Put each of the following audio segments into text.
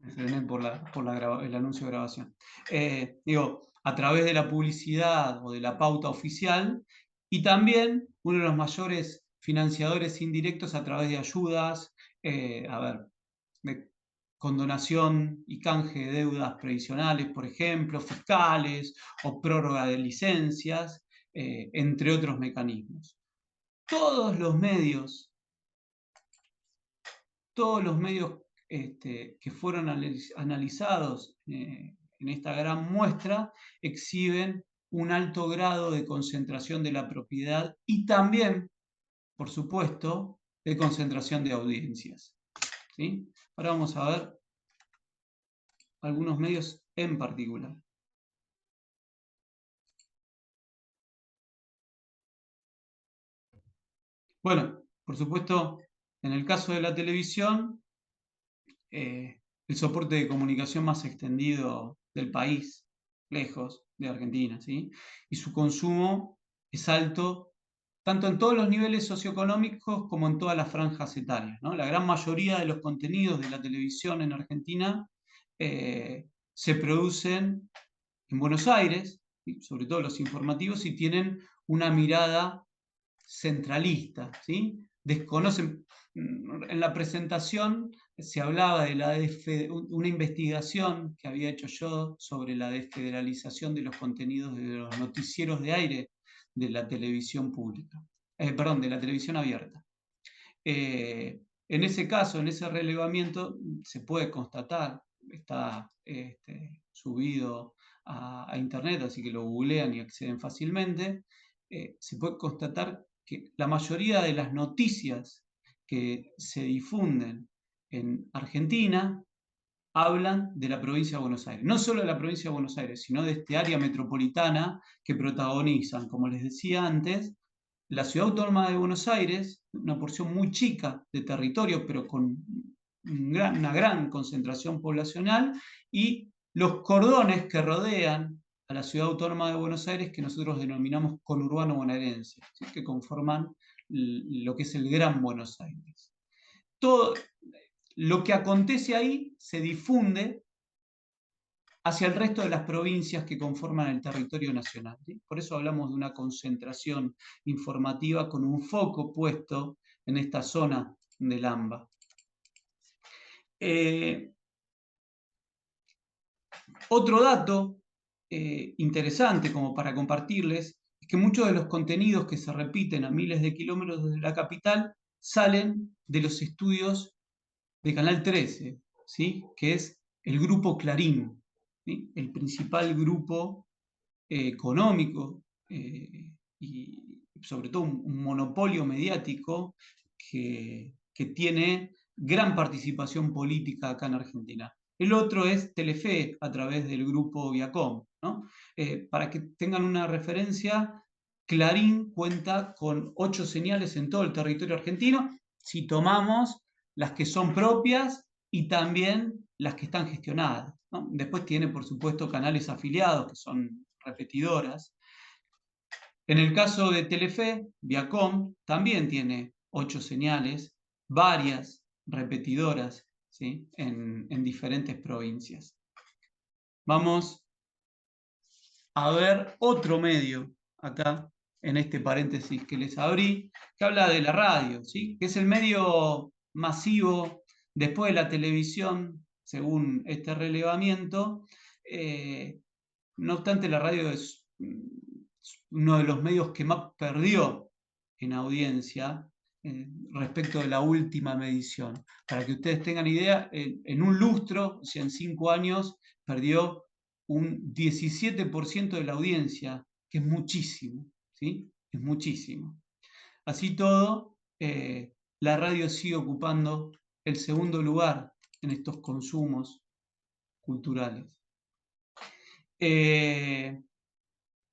frené el anuncio de grabación. Digo, a través de la publicidad o de la pauta oficial, y también uno de los mayores financiadores indirectos a través de ayudas, de condonación y canje de deudas previsionales, por ejemplo, fiscales o prórroga de licencias, entre otros mecanismos. Todos los medios que fueron analizados en esta gran muestra exhiben un alto grado de concentración de la propiedad y también, por supuesto, de concentración de audiencias, ¿sí? Ahora vamos a ver algunos medios en particular. Bueno, por supuesto, en el caso de la televisión, el soporte de comunicación más extendido del país, lejos de Argentina, ¿sí? Y su consumo es alto, tanto en todos los niveles socioeconómicos como en todas las franjas etarias, ¿no? La gran mayoría de los contenidos de la televisión en Argentina se producen en Buenos Aires, sobre todo los informativos, y tienen una mirada centralista, ¿sí? Desconocen, en la presentación se hablaba de una investigación que había hecho yo sobre la desfederalización de los contenidos de los noticieros de aire de la televisión pública, perdón, de la televisión abierta. En ese caso, en ese relevamiento, se puede constatar, está subido a internet, así que lo googlean y acceden fácilmente, se puede constatar que la mayoría de las noticias que se difunden en Argentina hablan de la provincia de Buenos Aires. No solo de la provincia de Buenos Aires, sino de este área metropolitana que protagonizan, como les decía antes, la ciudad autónoma de Buenos Aires, una porción muy chica de territorio, pero con una gran concentración poblacional, y los cordones que rodean a la ciudad autónoma de Buenos Aires, que nosotros denominamos conurbano bonaerense, ¿sí? Que conforman lo que es el Gran Buenos Aires. Todo lo que acontece ahí se difunde hacia el resto de las provincias que conforman el territorio nacional, ¿sí? Por eso hablamos de una concentración informativa con un foco puesto en esta zona del AMBA. Otro dato interesante como para compartirles es que muchos de los contenidos que se repiten a miles de kilómetros desde la capital salen de los estudios de Canal 13, ¿sí? Que es el grupo Clarín, ¿sí? El principal grupo económico y sobre todo un monopolio mediático que tiene gran participación política acá en Argentina. El otro es Telefe, a través del grupo Viacom, ¿no? Para que tengan una referencia, Clarín cuenta con 8 señales en todo el territorio argentino, si tomamos las que son propias y también las que están gestionadas, ¿no? Después tiene, por supuesto, canales afiliados, que son repetidoras. En el caso de Telefe, Viacom también tiene 8 señales, varias repetidoras, ¿sí? en diferentes provincias. Vamos a ver otro medio acá, en este paréntesis que les abrí, que habla de la radio, ¿sí? Que es el medio masivo después de la televisión, según este relevamiento. No obstante, la radio es uno de los medios que más perdió en audiencia respecto de la última medición. Para que ustedes tengan idea, en un lustro, o sea, en 5 años, perdió un 17% de la audiencia, que es muchísimo, ¿sí? Es muchísimo. Así todo, la radio sigue ocupando el segundo lugar en estos consumos culturales.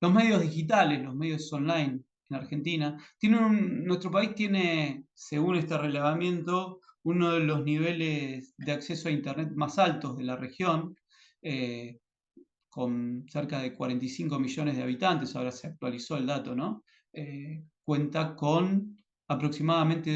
Los medios digitales, los medios online en Argentina, nuestro país tiene, según este relevamiento, uno de los niveles de acceso a Internet más altos de la región, con cerca de 45 millones de habitantes, ahora se actualizó el dato, ¿no? Cuenta con aproximadamente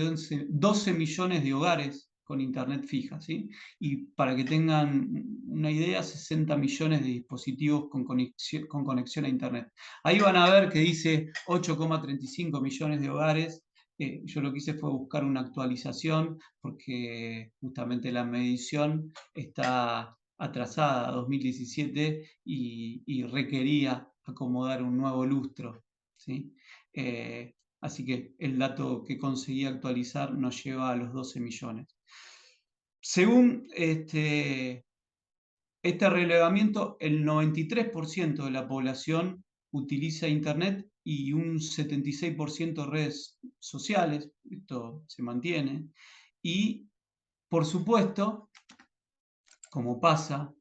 12 millones de hogares con internet fija, ¿sí? Y para que tengan una idea, 60 millones de dispositivos con conexión a internet. Ahí van a ver que dice 8,35 millones de hogares. Yo lo que hice fue buscar una actualización porque justamente la medición está atrasada, 2017, y requería acomodar un nuevo lustro, ¿sí? Así que el dato que conseguí actualizar nos lleva a los 12 millones. Según este relevamiento, el 93% de la población utiliza Internet y un 76% redes sociales. Esto se mantiene. Y, por supuesto, como pasa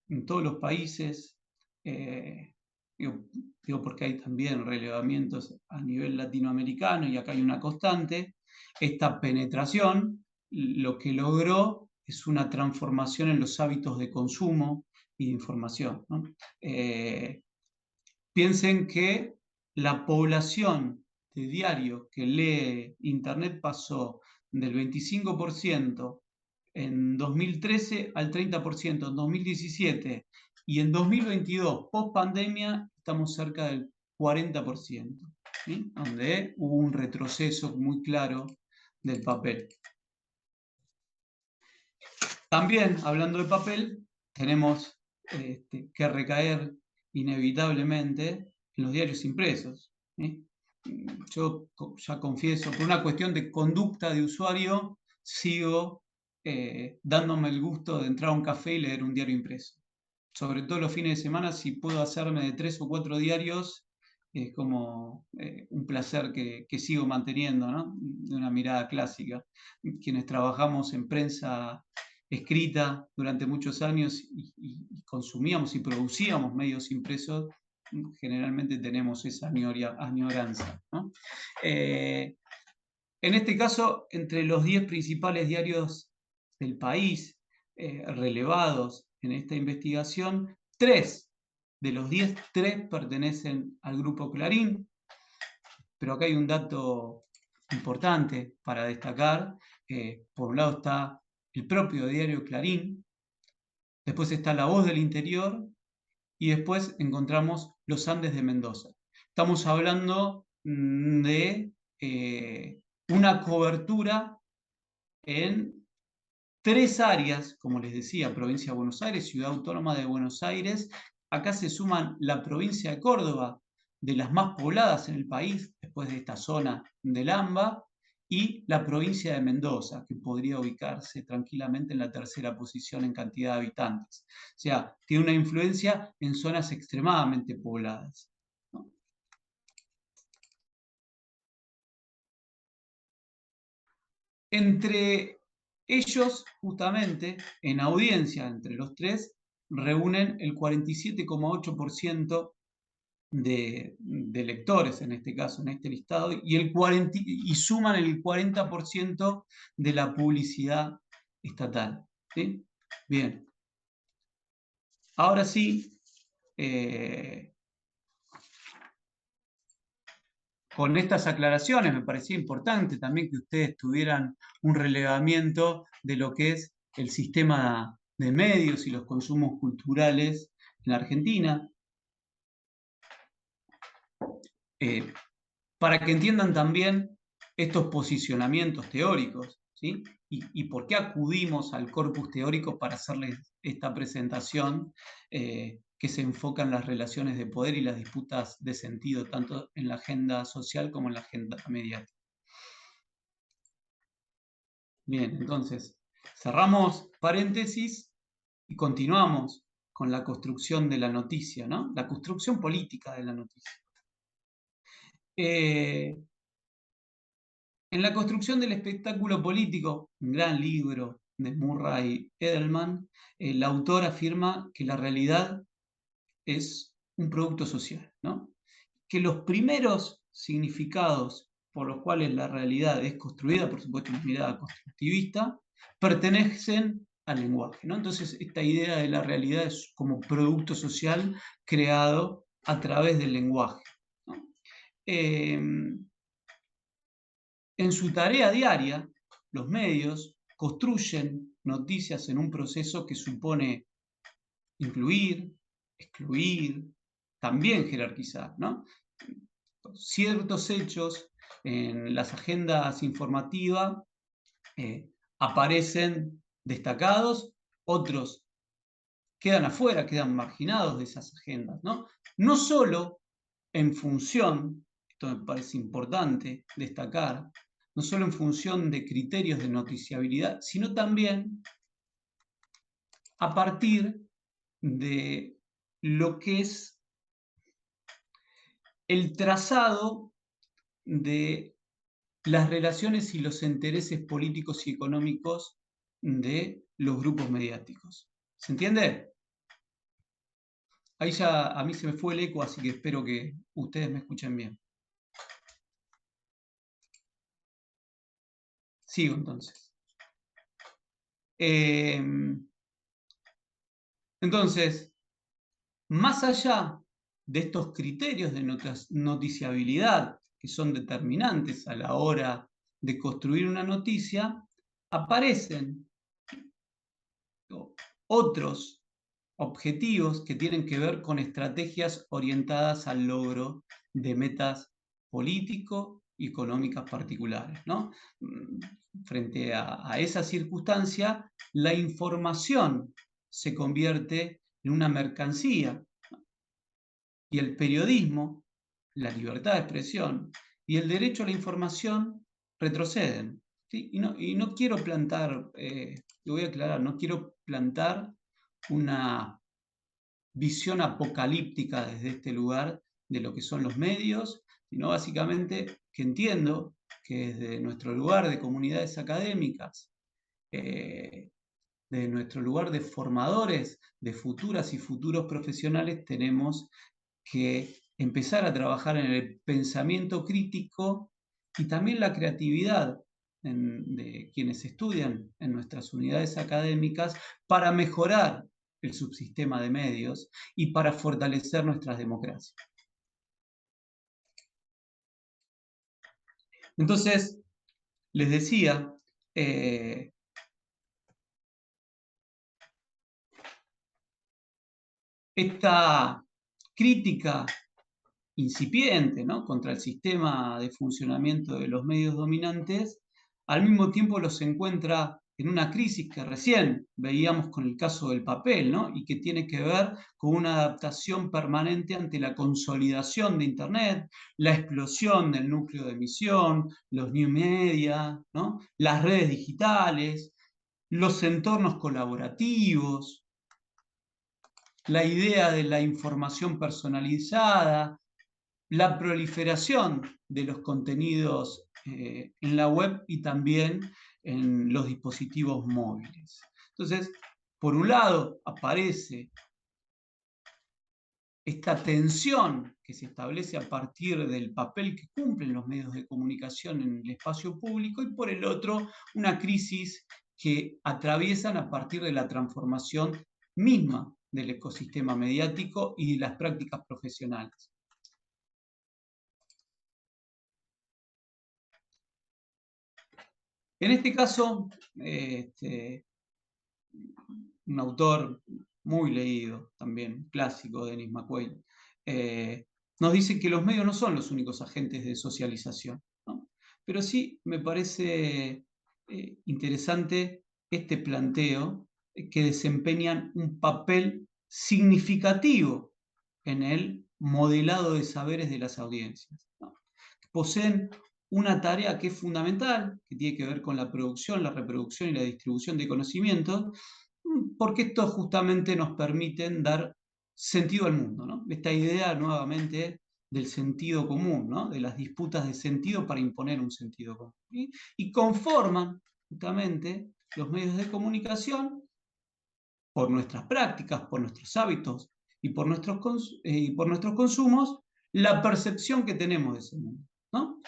en todos los países, digo porque hay también relevamientos a nivel latinoamericano y acá hay una constante, esta penetración lo que logró es una transformación en los hábitos de consumo y de información, ¿no? Piensen que la población de diario que lee Internet pasó del 25% en 2013 al 30% en 2017, y en 2022, post pandemia, estamos cerca del 40%, ¿sí? Donde hubo un retroceso muy claro del papel. También, hablando de papel, tenemos que recaer inevitablemente en los diarios impresos, ¿sí? Yo ya confieso, por una cuestión de conducta de usuario, sigo dándome el gusto de entrar a un café y leer un diario impreso. Sobre todo los fines de semana, si puedo hacerme de 3 o 4 diarios, es como un placer que sigo manteniendo, ¿no? De una mirada clásica. Quienes trabajamos en prensa escrita durante muchos años y consumíamos y producíamos medios impresos, generalmente tenemos esa añoranza, ¿no? En este caso, entre los 10 principales diarios del país relevados en esta investigación, 3 de los 10, 3 pertenecen al grupo Clarín, pero acá hay un dato importante para destacar. Por un lado está el propio diario Clarín, después está La Voz del Interior y después encontramos Los Andes de Mendoza. Estamos hablando de una cobertura en 3 áreas, como les decía, provincia de Buenos Aires, Ciudad Autónoma de Buenos Aires. Acá se suman la provincia de Córdoba, de las más pobladas en el país, después de esta zona del AMBA, y la provincia de Mendoza, que podría ubicarse tranquilamente en la tercera posición en cantidad de habitantes. O sea, tiene una influencia en zonas extremadamente pobladas, ¿no? Entre ellos, justamente, en audiencia, entre los 3, reúnen el 47,8% de lectores, en este caso, en este listado, y suman el 40% de la publicidad estatal, ¿sí? Bien. Ahora sí, con estas aclaraciones me parecía importante también que ustedes tuvieran un relevamiento de lo que es el sistema de medios y los consumos culturales en la Argentina, para que entiendan también estos posicionamientos teóricos, ¿sí? Y por qué acudimos al corpus teórico para hacerles esta presentación que se enfoca en las relaciones de poder y las disputas de sentido, tanto en la agenda social como en la agenda mediática. Bien, entonces, cerramos paréntesis y continuamos con la construcción de la noticia, ¿no? La construcción política de la noticia. En la construcción del espectáculo político, un gran libro de Murray Edelman, el autor afirma que la realidad es un producto social, ¿no? Que los primeros significados por los cuales la realidad es construida, por supuesto una mirada constructivista, pertenecen al lenguaje, ¿no? Entonces esta idea de la realidad es como producto social creado a través del lenguaje, ¿no? En su tarea diaria, los medios construyen noticias en un proceso que supone incluir, excluir, también jerarquizar, ¿no? Ciertos hechos en las agendas informativas aparecen destacados, otros quedan afuera, quedan marginados de esas agendas, ¿no? No solo en función, esto me parece importante destacar, no solo en función de criterios de noticiabilidad, sino también a partir de lo que es el trazado de las relaciones y los intereses políticos y económicos de los grupos mediáticos. ¿Se entiende? Ahí ya a mí se me fue el eco, así que espero que ustedes me escuchen bien. Sigo entonces. Entonces, más allá de estos criterios de noticiabilidad que son determinantes a la hora de construir una noticia, aparecen otros objetivos que tienen que ver con estrategias orientadas al logro de metas político y económicas particulares, ¿no? Frente a esa circunstancia, la información se convierte en una mercancía y el periodismo, la libertad de expresión y el derecho a la información retroceden. ¿Sí? Y no quiero plantar, lo voy a aclarar, no quiero plantar una visión apocalíptica desde este lugar de lo que son los medios, sino básicamente que entiendo que desde nuestro lugar de comunidades académicas, de nuestro lugar de formadores de futuras y futuros profesionales, tenemos que empezar a trabajar en el pensamiento crítico y también la creatividad de quienes estudian en nuestras unidades académicas para mejorar el subsistema de medios y para fortalecer nuestras democracias. Entonces, les decía, esta crítica incipiente, ¿no?, contra el sistema de funcionamiento de los medios dominantes, al mismo tiempo los encuentra en una crisis que recién veíamos con el caso del papel, ¿no?, y que tiene que ver con una adaptación permanente ante la consolidación de Internet, la explosión del núcleo de emisión, los new media, ¿no?, las redes digitales, los entornos colaborativos, la idea de la información personalizada, la proliferación de los contenidos en la web y también en los dispositivos móviles. Entonces, por un lado, aparece esta tensión que se establece a partir del papel que cumplen los medios de comunicación en el espacio público y por el otro, una crisis que atraviesan a partir de la transformación misma del ecosistema mediático y de las prácticas profesionales. En este caso, un autor muy leído también, clásico, Denis McQuaid, nos dice que los medios no son los únicos agentes de socialización, ¿no? Pero sí me parece interesante este planteo que desempeñan un papel significativo en el modelado de saberes de las audiencias, ¿no? Poseen una tarea que es fundamental, que tiene que ver con la producción, la reproducción y la distribución de conocimientos, porque estos justamente nos permiten dar sentido al mundo, ¿no? Esta idea nuevamente del sentido común, ¿no?, de las disputas de sentido para imponer un sentido común. ¿Sí? Y conforman justamente los medios de comunicación por nuestras prácticas, por nuestros hábitos y por nuestros consumos, la percepción que tenemos de ese mundo, ¿no?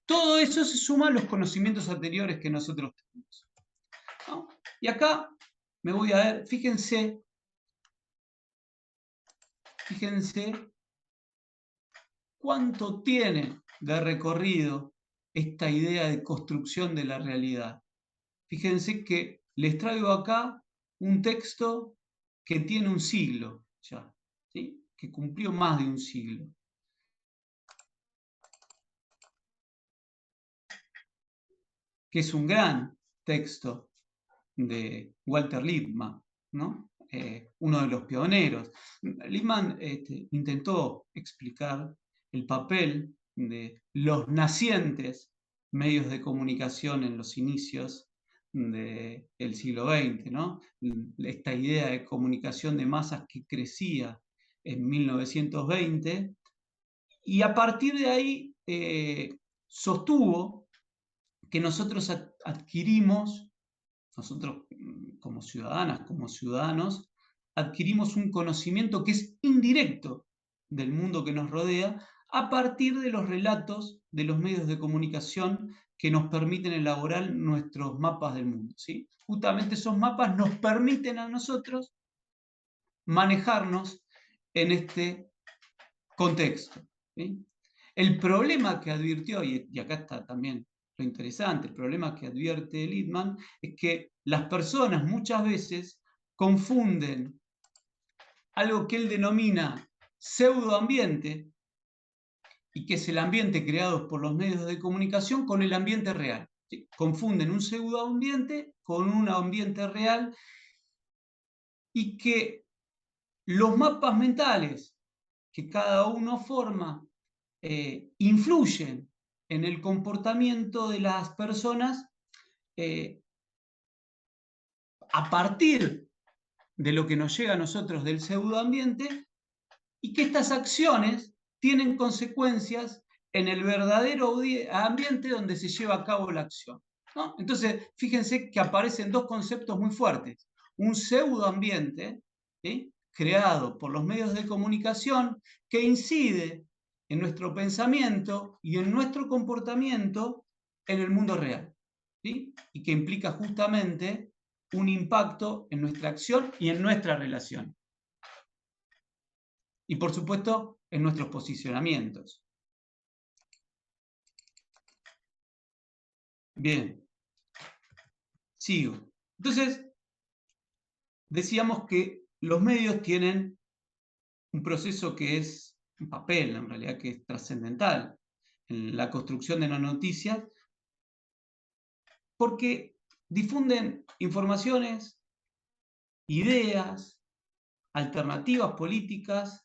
Todo eso se suma a los conocimientos anteriores que nosotros tenemos, ¿no? Y acá me voy a ver, fíjense cuánto tiene de recorrido esta idea de construcción de la realidad. Fíjense que les traigo acá un texto que tiene un siglo ya, ¿sí? Que cumplió más de un siglo. Que es un gran texto de Walter Lippmann, ¿no? Uno de los pioneros. Lippmann intentó explicar el papel de los nacientes medios de comunicación en los inicios del siglo XX, ¿no? Esta idea de comunicación de masas que crecía en 1920, y a partir de ahí sostuvo que nosotros adquirimos, nosotros como ciudadanas, como ciudadanos, adquirimos un conocimiento que es indirecto del mundo que nos rodea a partir de los relatos de los medios de comunicación que nos permiten elaborar nuestros mapas del mundo, ¿sí? Justamente esos mapas nos permiten a nosotros manejarnos en este contexto, ¿sí? El problema que advirtió, y acá está también lo interesante, el problema que advierte Lippmann es que las personas muchas veces confunden algo que él denomina pseudoambiente, y que es el ambiente creado por los medios de comunicación, con el ambiente real. ¿Sí? Confunden un pseudoambiente con un ambiente real, y que los mapas mentales que cada uno forma influyen en el comportamiento de las personas a partir de lo que nos llega a nosotros del pseudoambiente, y que estas acciones tienen consecuencias en el verdadero ambiente donde se lleva a cabo la acción, ¿no? Entonces, fíjense que aparecen dos conceptos muy fuertes. Un pseudoambiente, ¿sí?, creado por los medios de comunicación, que incide en nuestro pensamiento y en nuestro comportamiento en el mundo real, ¿sí? Y que implica justamente un impacto en nuestra acción y en nuestra relación. Y por supuesto, en nuestros posicionamientos. Bien, sigo. Entonces, decíamos que los medios tienen un proceso que es un papel, en realidad, que es trascendental en la construcción de las noticias, porque difunden informaciones, ideas, alternativas políticas,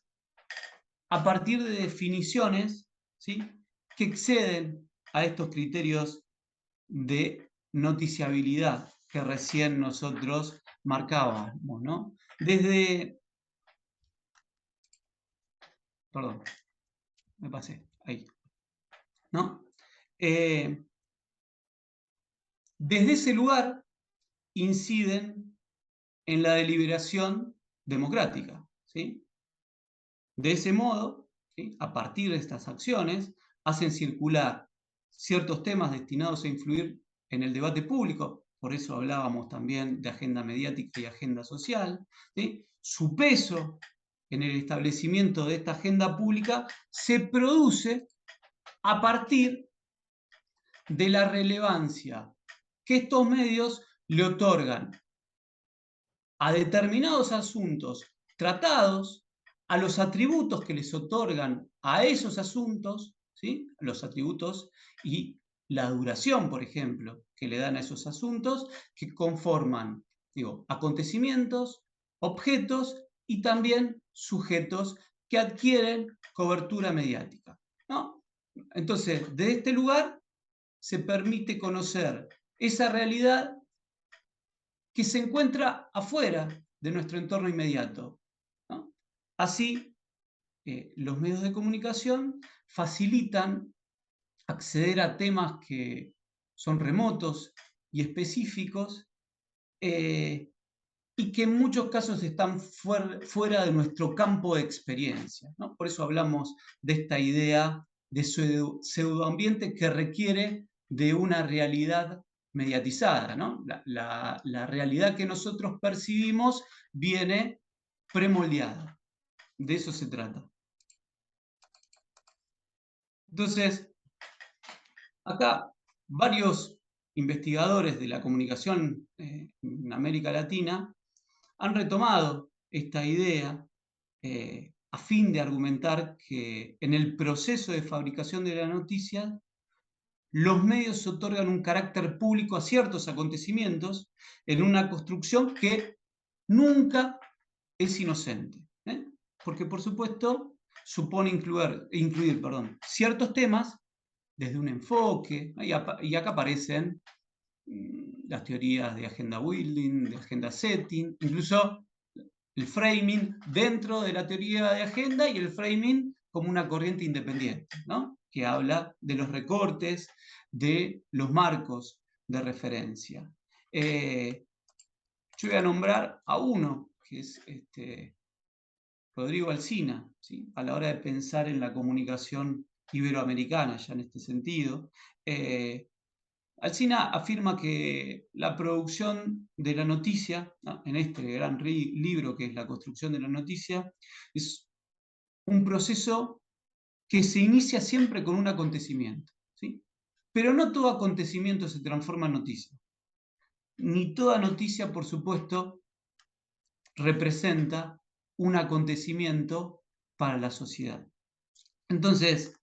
a partir de definiciones, ¿sí?, que exceden a estos criterios de noticiabilidad que recién nosotros marcábamos, ¿no? Perdón, me pasé, ahí, ¿no? Desde ese lugar inciden en la deliberación democrática, ¿sí? De ese modo, ¿sí?, a partir de estas acciones, hacen circular ciertos temas destinados a influir en el debate público. Por eso hablábamos también de agenda mediática y agenda social, ¿sí? Su peso en el establecimiento de esta agenda pública se produce a partir de la relevancia que estos medios le otorgan a determinados asuntos tratados, a los atributos que les otorgan a esos asuntos, ¿sí?, los atributos y la duración, por ejemplo, que le dan a esos asuntos, que conforman, digo, acontecimientos, objetos y también sujetos que adquieren cobertura mediática, ¿no? Entonces, de este lugar se permite conocer esa realidad que se encuentra afuera de nuestro entorno inmediato, ¿no? Así, los medios de comunicación facilitan acceder a temas que son remotos y específicos, y que en muchos casos están fuera de nuestro campo de experiencia, ¿no? Por eso hablamos de esta idea de pseudoambiente que requiere de una realidad mediatizada, ¿no? La realidad que nosotros percibimos viene premoldeada. De eso se trata. Entonces, acá varios investigadores de la comunicación en América Latina han retomado esta idea a fin de argumentar que en el proceso de fabricación de la noticia, los medios otorgan un carácter público a ciertos acontecimientos en una construcción que nunca es inocente. Porque, por supuesto, supone incluir ciertos temas desde un enfoque, y acá aparecen las teorías de agenda building, de agenda setting, incluso el framing dentro de la teoría de agenda y el framing como una corriente independiente, ¿no? Que habla de los recortes, de los marcos de referencia. Yo voy a nombrar a uno, que es Rodrigo Alsina, ¿sí? A la hora de pensar en la comunicación iberoamericana, ya en este sentido. Alsina afirma que la producción de la noticia, ¿no?, en este gran libro que es La construcción de la noticia, es un proceso que se inicia siempre con un acontecimiento, ¿sí? Pero no todo acontecimiento se transforma en noticia. Ni toda noticia, por supuesto, representa un acontecimiento para la sociedad. Entonces,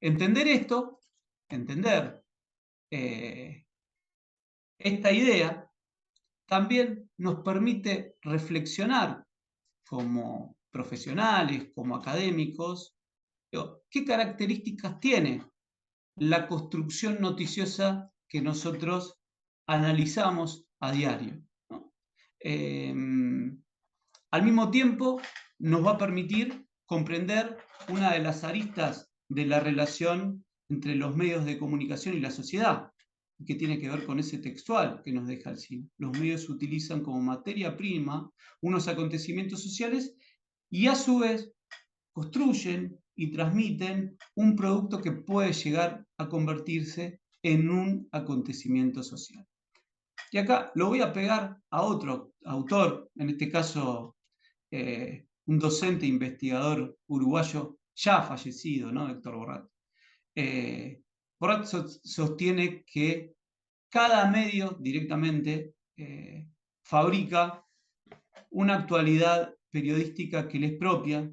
entender esto, entender esta idea, también nos permite reflexionar como profesionales, como académicos, qué características tiene la construcción noticiosa que nosotros analizamos a diario, ¿no? Al mismo tiempo, nos va a permitir comprender una de las aristas de la relación entre los medios de comunicación y la sociedad, que tiene que ver con ese textual que nos deja Alsina. Los medios utilizan como materia prima unos acontecimientos sociales y a su vez construyen y transmiten un producto que puede llegar a convertirse en un acontecimiento social. Y acá lo voy a pegar a otro autor, en este caso un docente investigador uruguayo ya fallecido, ¿no?, Héctor Borrat. Borrat sostiene que cada medio directamente fabrica una actualidad periodística que le es propia,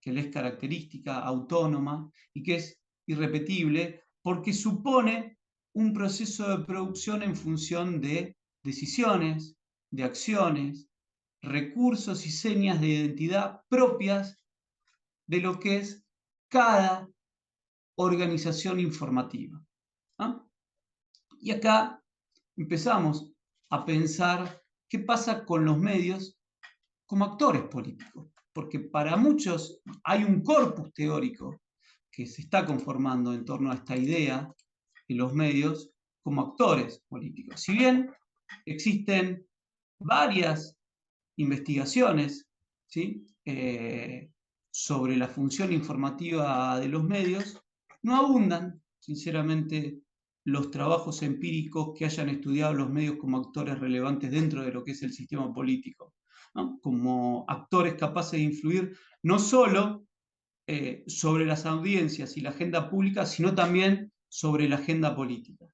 que le es característica, autónoma y que es irrepetible porque supone un proceso de producción en función de decisiones, de acciones, recursos y señas de identidad propias de lo que es cada organización informativa, ¿no? Y acá empezamos a pensar qué pasa con los medios como actores políticos, porque para muchos hay un corpus teórico que se está conformando en torno a esta idea de los medios como actores políticos. Si bien existen varias investigaciones, ¿sí?, sobre la función informativa de los medios, no abundan, sinceramente, los trabajos empíricos que hayan estudiado los medios como actores relevantes dentro de lo que es el sistema político, ¿no?, como actores capaces de influir no solo sobre las audiencias y la agenda pública, sino también sobre la agenda política.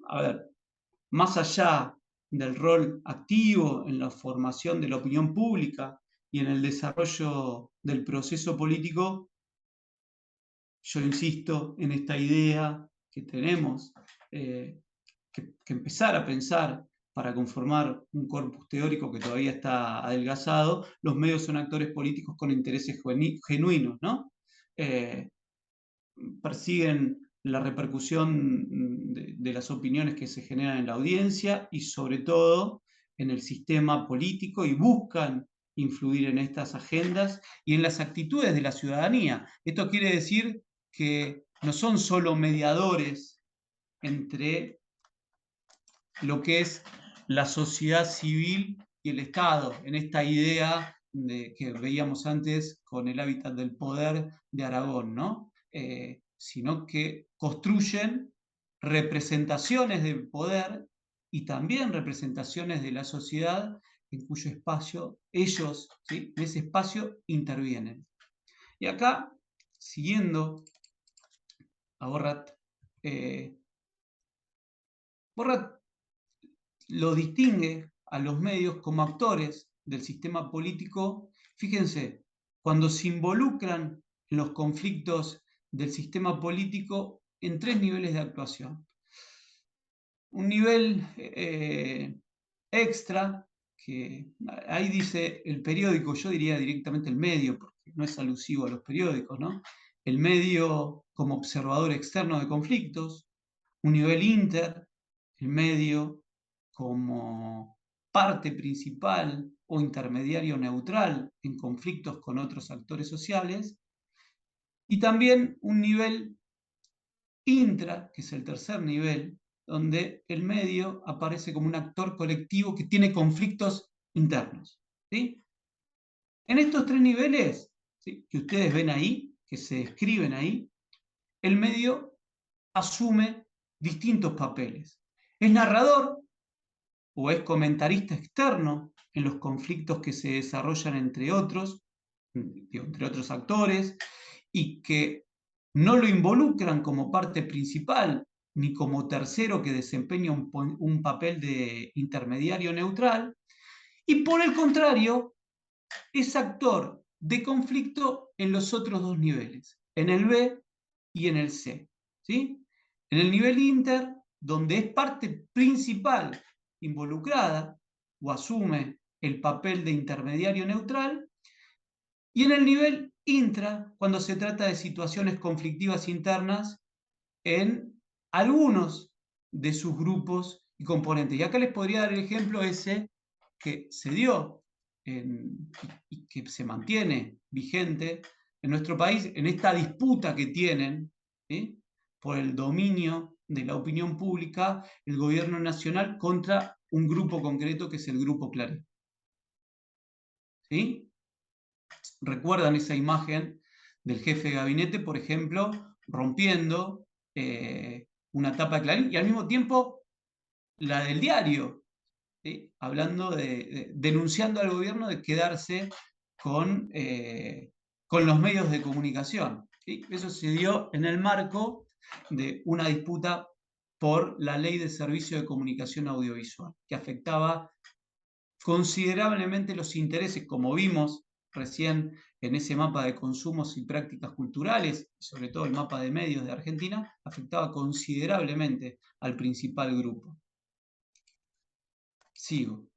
A ver, más allá del rol activo en la formación de la opinión pública y en el desarrollo del proceso político, yo insisto en esta idea que tenemos que empezar a pensar para conformar un corpus teórico que todavía está adelgazado. Los medios son actores políticos con intereses genuinos, ¿no? Persiguen la repercusión de las opiniones que se generan en la audiencia y sobre todo en el sistema político y buscan influir en estas agendas y en las actitudes de la ciudadanía. Esto quiere decir que no son solo mediadores entre lo que es la sociedad civil y el Estado, en esta idea que veíamos antes con el hábitat del poder de Aragón, ¿no? Sino que construyen representaciones del poder y también representaciones de la sociedad en cuyo espacio ellos, ¿sí?, en ese espacio intervienen. Y acá, siguiendo a Borrat, Borra lo distingue a los medios como actores del sistema político, fíjense, cuando se involucran en los conflictos del sistema político en 3 niveles de actuación. Un nivel extra, que ahí dice el periódico, yo diría directamente el medio, porque no es alusivo a los periódicos, ¿no? El medio como observador externo de conflictos, un nivel inter, el medio como parte principal o intermediario neutral en conflictos con otros actores sociales, y también un nivel intra, que es el tercer nivel, donde el medio aparece como un actor colectivo que tiene conflictos internos. ¿Sí? En estos 3 niveles, ¿sí?, que ustedes ven ahí, que se describen ahí, el medio asume distintos papeles. Es narrador o es comentarista externo en los conflictos que se desarrollan entre otros actores, y que no lo involucran como parte principal ni como tercero que desempeña un papel de intermediario neutral, y por el contrario, es actor de conflicto en los otros 2 niveles, en el B y en el C. ¿Sí? En el nivel inter, donde es parte principal involucrada o asume el papel de intermediario neutral, y en el nivel intra, cuando se trata de situaciones conflictivas internas en algunos de sus grupos y componentes. Y acá les podría dar el ejemplo ese que se dio y que se mantiene vigente en nuestro país, en esta disputa que tienen, ¿sí?, por el dominio de la opinión pública, el gobierno nacional contra un grupo concreto que es el Grupo Clarín. ¿Sí? ¿Recuerdan esa imagen del jefe de gabinete, por ejemplo, rompiendo una tapa de Clarín, y al mismo tiempo la del diario, ¿sí?, hablando denunciando al gobierno de quedarse con los medios de comunicación? ¿Sí? Eso se dio en el marco de una disputa por la Ley de Servicio de Comunicación Audiovisual, que afectaba considerablemente los intereses, como vimos recién en ese mapa de consumos y prácticas culturales, sobre todo el mapa de medios de Argentina, afectaba considerablemente al principal grupo. Sigo,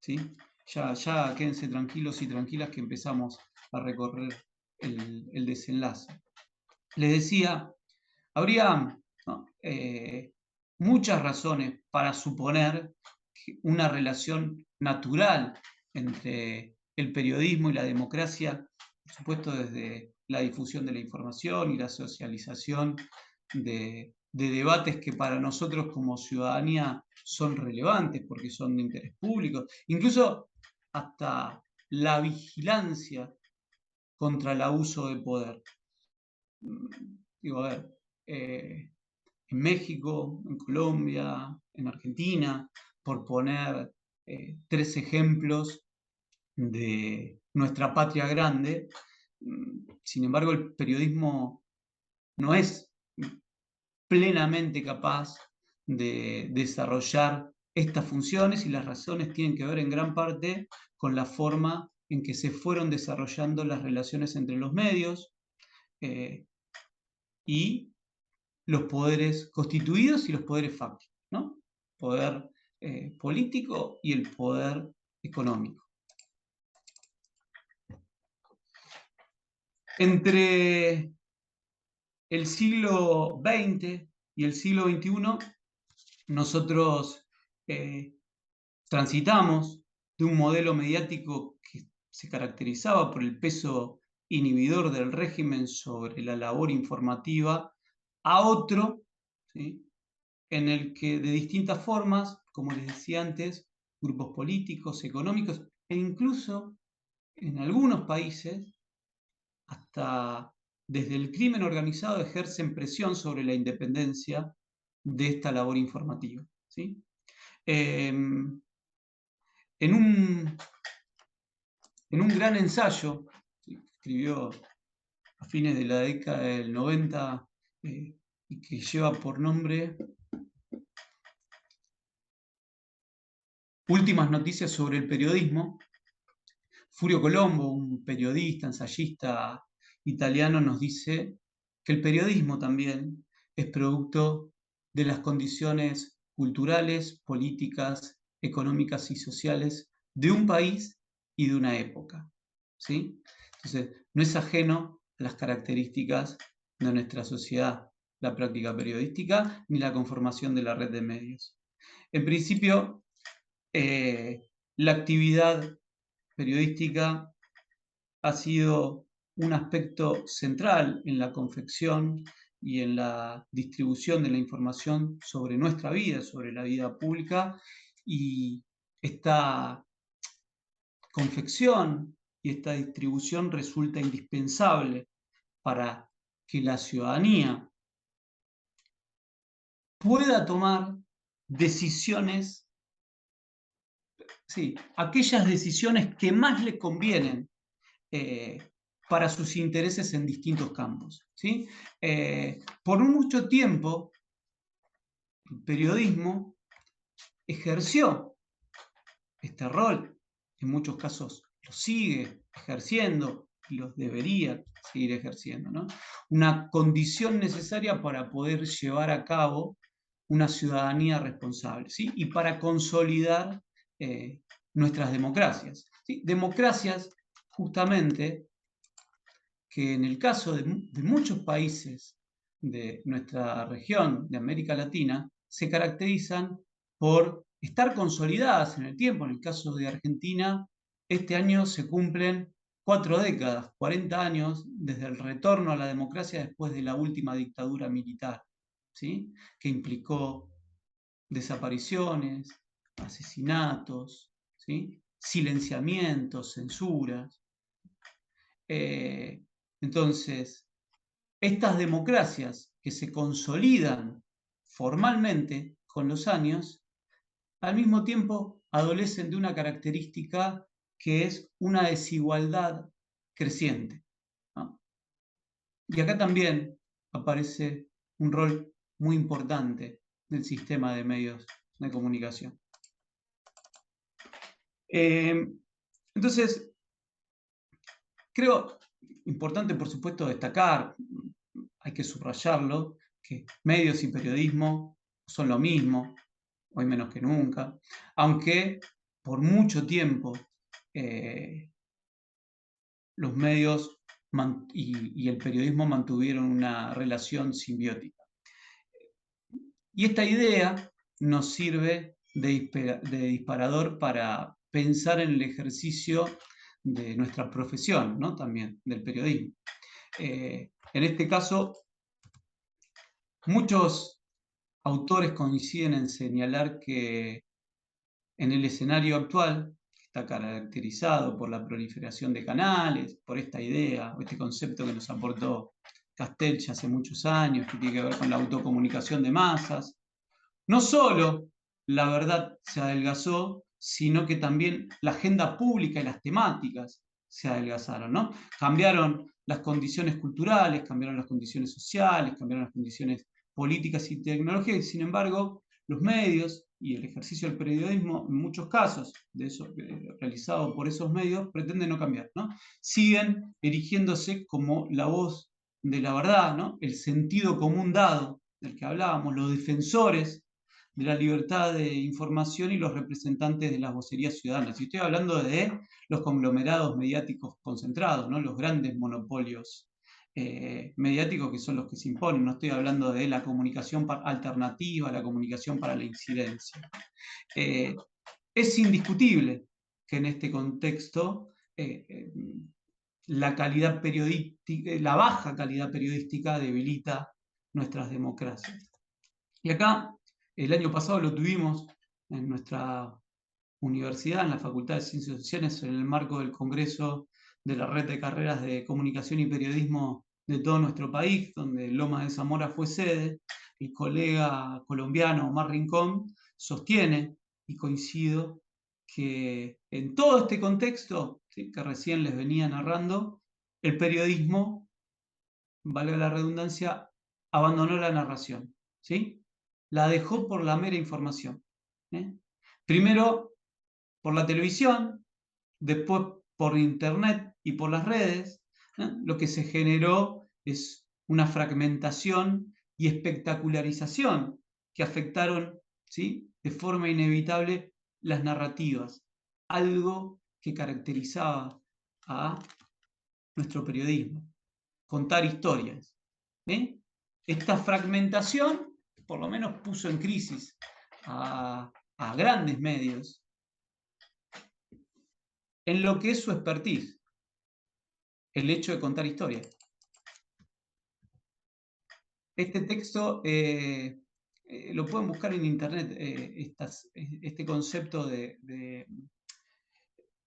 ¿sí? Ya quédense tranquilos y tranquilas que empezamos a recorrer el desenlace. Les decía, habría, ¿no?, muchas razones para suponer una relación natural entre el periodismo y la democracia, por supuesto desde la difusión de la información y la socialización de debates que para nosotros como ciudadanía son relevantes porque son de interés público, incluso hasta la vigilancia contra el abuso de poder. Digo, a ver, en México, en Colombia, en Argentina, por poner 3 ejemplos de nuestra patria grande. Sin embargo, el periodismo no es plenamente capaz de desarrollar estas funciones, y las razones tienen que ver en gran parte con la forma en que se fueron desarrollando las relaciones entre los medios y los poderes constituidos y los poderes fácticos, ¿no? Poder político y el poder económico. Entre el siglo XX y el siglo XXI, nosotros transitamos de un modelo mediático que se caracterizaba por el peso inhibidor del régimen sobre la labor informativa a otro, ¿sí?, en el que de distintas formas, como les decía antes, grupos políticos, económicos e incluso en algunos países, hasta desde el crimen organizado, ejercen presión sobre la independencia de esta labor informativa. ¿Sí? En un gran ensayo que escribió a fines de la década del 90 y que lleva por nombre últimas noticias sobre el periodismo. Furio Colombo, un periodista, ensayista italiano, nos dice que el periodismo también es producto de las condiciones culturales, políticas, económicas y sociales de un país y de una época, ¿sí? Entonces, no es ajeno a las características de nuestra sociedad, la práctica periodística ni la conformación de la red de medios. En principio, la actividad periodística ha sido un aspecto central en la confección y en la distribución de la información sobre nuestra vida, sobre la vida pública, y esta confección y esta distribución resulta indispensable para que la ciudadanía pueda tomar decisiones, sí, aquellas decisiones que más le convienen para sus intereses en distintos campos, ¿sí? Por mucho tiempo, el periodismo ejerció este rol, en muchos casos lo sigue ejerciendo y los debería seguir ejerciendo, ¿no? Una condición necesaria para poder llevar a cabo una ciudadanía responsable, ¿sí? Y para consolidar nuestras democracias, ¿sí? Democracias justamente que en el caso de muchos países de nuestra región, de América Latina, se caracterizan por estar consolidadas en el tiempo. En el caso de Argentina, este año se cumplen 4 décadas, 40 años desde el retorno a la democracia después de la última dictadura militar, ¿sí? Que implicó desapariciones, asesinatos, ¿sí? Silenciamientos, censuras. Entonces, estas democracias que se consolidan formalmente con los años, al mismo tiempo adolecen de una característica que es una desigualdad creciente, ¿no? Y acá también aparece un rol muy importante del sistema de medios de comunicación. Entonces, creo importante, por supuesto, destacar, hay que subrayarlo, que medios y periodismo son lo mismo, hoy menos que nunca, aunque por mucho tiempo los medios y el periodismo mantuvieron una relación simbiótica. Y esta idea nos sirve de disparador para pensar en el ejercicio de nuestra profesión, ¿no? También del periodismo. En este caso, muchos autores coinciden en señalar que en el escenario actual, que está caracterizado por la proliferación de canales, por esta idea, o este concepto que nos aportó Castells hace muchos años, que tiene que ver con la autocomunicación de masas, no solo la verdad se adelgazó, sino que también la agenda pública y las temáticas se adelgazaron, ¿no? Cambiaron las condiciones culturales, cambiaron las condiciones sociales, cambiaron las condiciones políticas y tecnológicas, y sin embargo, los medios y el ejercicio del periodismo, en muchos casos, de eso, realizado por esos medios, pretenden no cambiar, ¿no? Siguen erigiéndose como la voz de la verdad, ¿no? El sentido común dado del que hablábamos, los defensores de la libertad de información y los representantes de las vocerías ciudadanas. Y estoy hablando de los conglomerados mediáticos concentrados, ¿no? Los grandes monopolios mediáticos que son los que se imponen. No estoy hablando de la comunicación alternativa, la comunicación para la incidencia. Es indiscutible que en este contexto la calidad periodística, la baja calidad periodística debilita nuestras democracias. Y acá, el año pasado lo tuvimos en nuestra universidad, en la Facultad de Ciencias Sociales, en el marco del Congreso de la Red de Carreras de Comunicación y Periodismo de todo nuestro país, donde Lomas de Zamora fue sede. El colega colombiano Omar Rincón sostiene, y coincido, que en todo este contexto, ¿sí?, que recién les venía narrando, el periodismo, valga la redundancia, abandonó la narración, ¿sí? La dejó por la mera información, ¿eh? Primero, por la televisión, después por internet y por las redes, lo que se generó es una fragmentación y espectacularización que afectaron, ¿sí?, de forma inevitable las narrativas, algo que caracterizaba a nuestro periodismo, contar historias. Esta fragmentación por lo menos puso en crisis a grandes medios en lo que es su expertise, el hecho de contar historias. Este texto lo pueden buscar en internet, este concepto de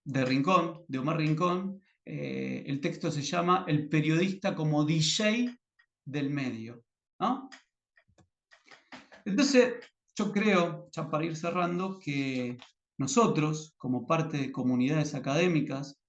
Rincón, de Omar Rincón. El texto se llama El periodista como DJ del medio, ¿no? Entonces, yo creo, ya para ir cerrando, que nosotros, como parte de comunidades académicas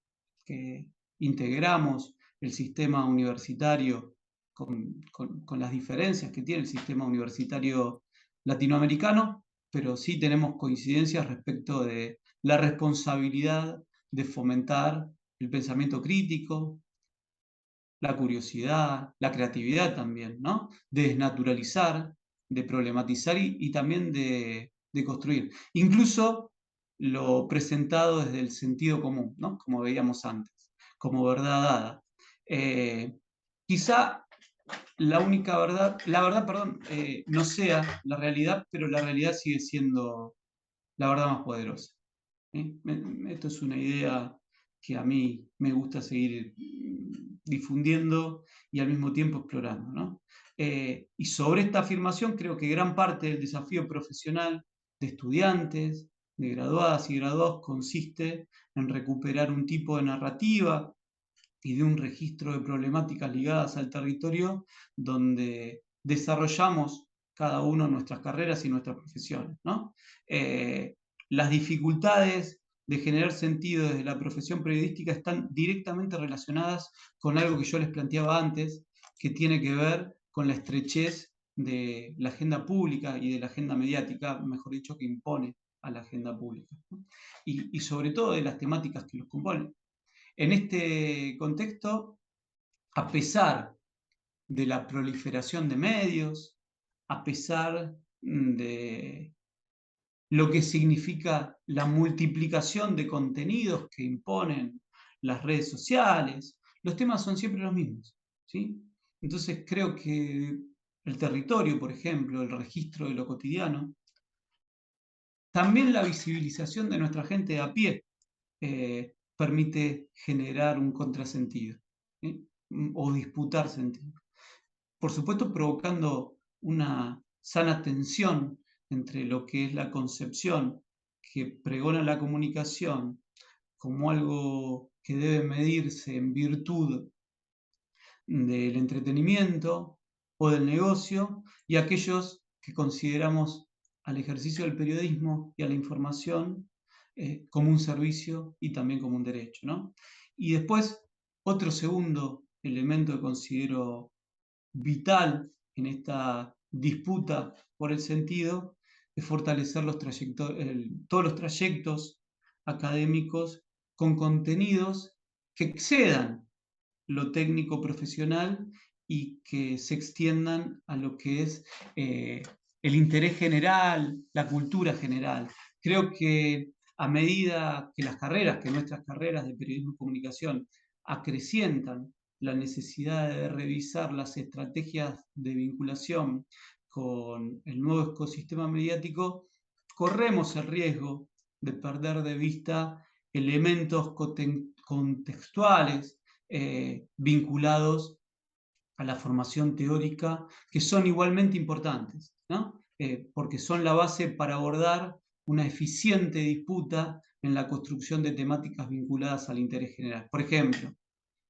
que integramos el sistema universitario con las diferencias que tiene el sistema universitario latinoamericano, pero sí tenemos coincidencias respecto de la responsabilidad de fomentar el pensamiento crítico, la curiosidad, la creatividad también, ¿no? De desnaturalizar, de problematizar y también de construir. Incluso lo presentado desde el sentido común, ¿no? Como veíamos antes, como verdad dada. Quizá la única verdad, la verdad, perdón, no sea la realidad, pero la realidad sigue siendo la verdad más poderosa. Esto es una idea que a mí me gusta seguir difundiendo y al mismo tiempo explorando, ¿no? Y sobre esta afirmación creo que gran parte del desafío profesional de estudiantes, de graduadas y graduados, consiste en recuperar un tipo de narrativa y de un registro de problemáticas ligadas al territorio donde desarrollamos cada uno nuestras carreras y nuestras profesiones, ¿no? Las dificultades de generar sentido desde la profesión periodística están directamente relacionadas con algo que yo les planteaba antes, que tiene que ver con la estrechez de la agenda pública y de la agenda mediática, mejor dicho, que impone a la agenda pública, ¿no? Y sobre todo de las temáticas que los componen. En este contexto, a pesar de la proliferación de medios, a pesar de lo que significa la multiplicación de contenidos que imponen las redes sociales, los temas son siempre los mismos, ¿sí? Entonces creo que el territorio, por ejemplo, el registro de lo cotidiano, también la visibilización de nuestra gente de a pie, permite generar un contrasentido, ¿sí? O disputar sentido. Por supuesto, provocando una sana tensión entre lo que es la concepción que pregona la comunicación como algo que debe medirse en virtud del entretenimiento o del negocio, y aquellos que consideramos al ejercicio del periodismo y a la información como un servicio y también como un derecho, ¿no? Y después, otro segundo elemento que considero vital en esta disputa por el sentido es fortalecer todos los trayectos académicos con contenidos que excedan lo técnico profesional y que se extiendan a lo que es el interés general, la cultura general. Creo que a medida que que nuestras carreras de periodismo y comunicación acrecientan la necesidad de revisar las estrategias de vinculación con el nuevo ecosistema mediático, corremos el riesgo de perder de vista elementos contextuales vinculados a la formación teórica, que son igualmente importantes, ¿no? Porque son la base para abordar una eficiente disputa en la construcción de temáticas vinculadas al interés general. Por ejemplo,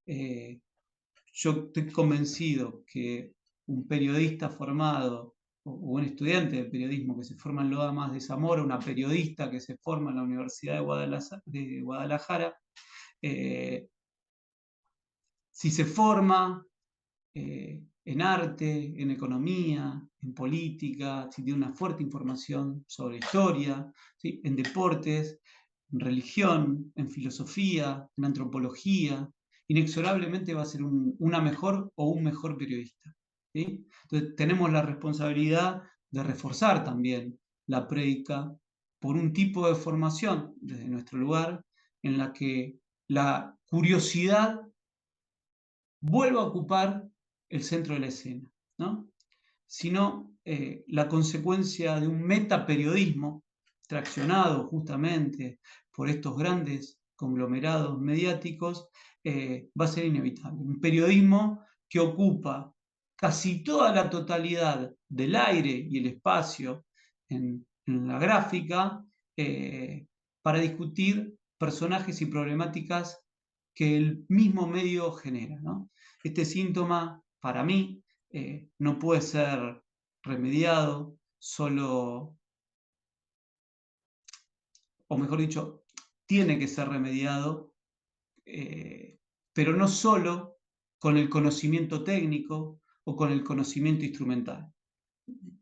yo estoy convencido que un periodista formado o un estudiante de periodismo que se forma en Lomas de Zamora, una periodista que se forma en la Universidad de Guadalajara, si se forma en arte, en economía, en política, si tiene una fuerte información sobre historia, ¿sí?, en deportes, en religión, en filosofía, en antropología, inexorablemente va a ser una mejor o un mejor periodista. ¿Sí? Entonces tenemos la responsabilidad de reforzar también la prédica por un tipo de formación desde nuestro lugar en la que la curiosidad vuelva a ocupar el centro de la escena, ¿no? Sino la consecuencia de un metaperiodismo traccionado justamente por estos grandes conglomerados mediáticos va a ser inevitable. Un periodismo que ocupa casi toda la totalidad del aire y el espacio en la gráfica para discutir personajes y problemáticas que el mismo medio genera, ¿no? Este síntoma, para mí, no puede ser remediado solo, o mejor dicho, tiene que ser remediado, pero no solo con el conocimiento técnico o con el conocimiento instrumental.